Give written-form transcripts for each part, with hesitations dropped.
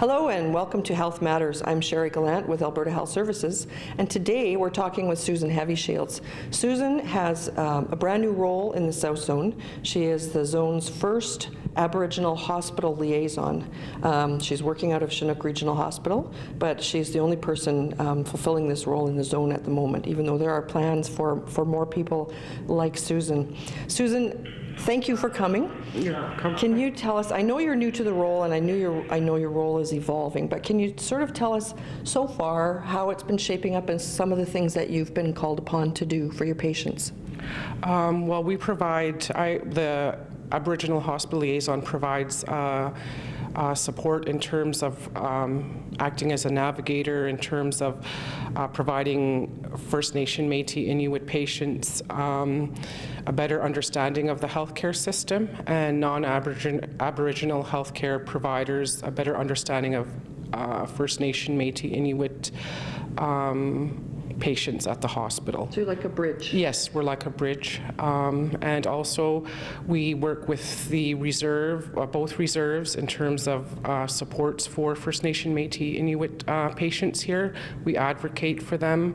Hello and welcome to Health Matters. I'm Sherry Gallant with Alberta Health Services, and today we're talking with Susan Heavyshields. Susan has a brand new role in the South Zone. She is the zone's first Aboriginal hospital liaison. She's working out of Chinook Regional Hospital, but she's the only person fulfilling this role in the zone at the moment, even though there are plans for more people like Susan. Susan, thank you for coming. You're welcome. Can you tell us, I know you're new to the role and I know your role is evolving, but can you sort of tell us so far how it's been shaping up and some of the things that you've been called upon to do for your patients? Well, we provide, the Aboriginal Hospital Liaison provides support in terms of acting as a navigator, in terms of providing First Nation, Métis, Inuit patients a better understanding of the healthcare system, and non-Aboriginal healthcare providers a better understanding of First Nation, Métis, Inuit patients at the hospital. So you're like a bridge? Yes, we're like a bridge. And also we work with the reserve, both reserves, in terms of supports for First Nation, Métis, Inuit patients here. We advocate for them.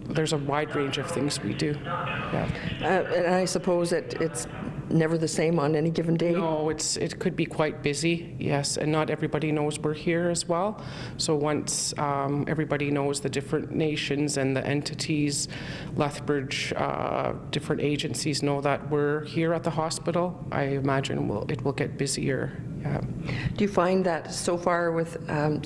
There's a wide range of things we do. Yeah. And I suppose it's never the same on any given day? No, it could be quite busy, yes, and not everybody knows we're here as well. So once everybody knows the different nations and the entities, Lethbridge, different agencies know that we're here at the hospital, I imagine it will get busier. Yeah. Do you find that so far with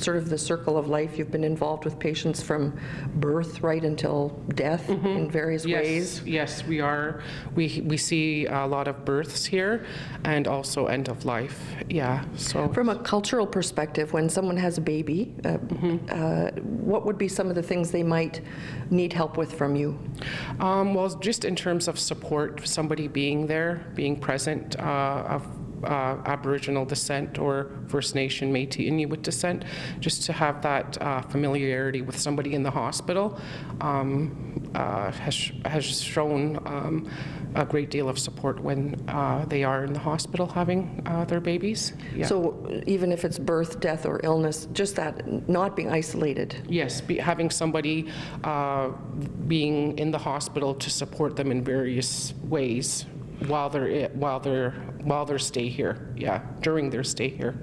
sort of the circle of life, you've been involved with patients from birth right until death in various ways? Yes, we are. We see a lot of births here and also end of life. Yeah. So from a cultural perspective, when someone has a baby, what would be some of the things they might need help with from you? Well, just in terms of support, somebody being there, being present, of Aboriginal descent or First Nation, Métis, Inuit descent, just to have that familiarity with somebody in the hospital has shown a great deal of support when they are in the hospital having their babies. Yeah. So even if it's birth, death, or illness, just that not being isolated. Yes, having somebody being in the hospital to support them in various ways while their stay here, during their stay here,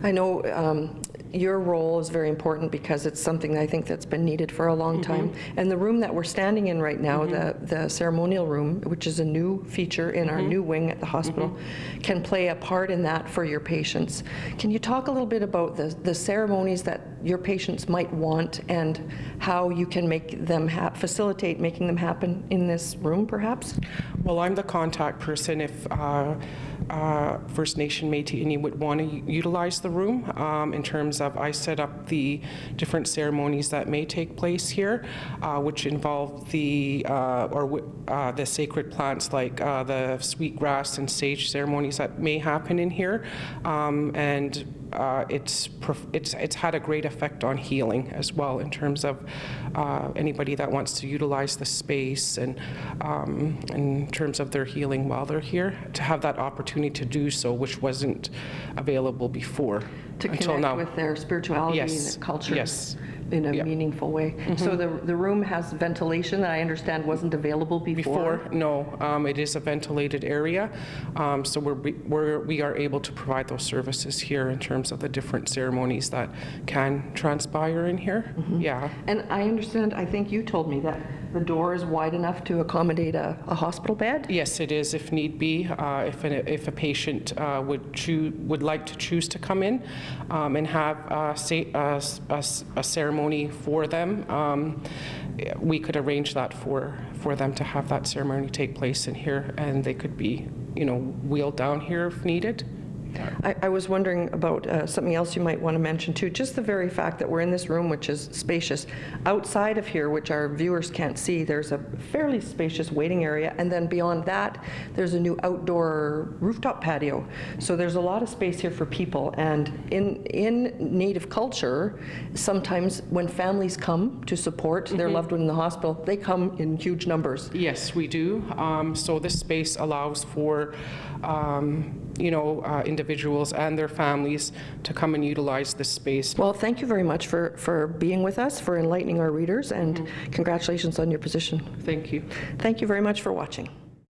I know your role is very important because it's something I think that's been needed for a long time. And the room that we're standing in right now, the Ceremonial Room, which is a new feature in our new wing at the hospital, can play a part in that for your patients. Can you talk a little bit about the ceremonies that your patients might want and how you can make them facilitate making them happen in this room, perhaps? Well, I'm the contact person if First Nation, Métis, Inuit want to utilize the room. In terms of, I set up the different ceremonies that may take place here, which involve the sacred plants like the sweetgrass and sage ceremonies that may happen in here, and it's had a great effect on healing as well in terms of anybody that wants to utilize the space and in terms of their healing while they're here, to have that opportunity to do so, which wasn't available before to until connect now. With their spirituality and their culture. Yes. In a meaningful way. So the room has ventilation that I understand wasn't available before? No, it is a ventilated area, so we are able to provide those services here in terms of the different ceremonies that can transpire in here. Yeah. And I understand, I think you told me that the door is wide enough to accommodate a hospital bed? Yes, it is, if need be. If a patient would like to choose to come in and have a ceremony for them, we could arrange that for them to have that ceremony take place in here, and they could be, wheeled down here if needed. I was wondering about something else you might want to mention too, just the very fact that we're in this room, which is spacious. Outside of here, which our viewers can't see, there's a fairly spacious waiting area, and then beyond that, there's a new outdoor rooftop patio. So there's a lot of space here for people, and in Native culture, sometimes when families come to support their loved one in the hospital, they come in huge numbers. Yes, we do. So this space allows for individuals and their families to come and utilize this space. Well, thank you very much for being with us, for enlightening our readers, and congratulations on your position. Thank you. Thank you very much for watching.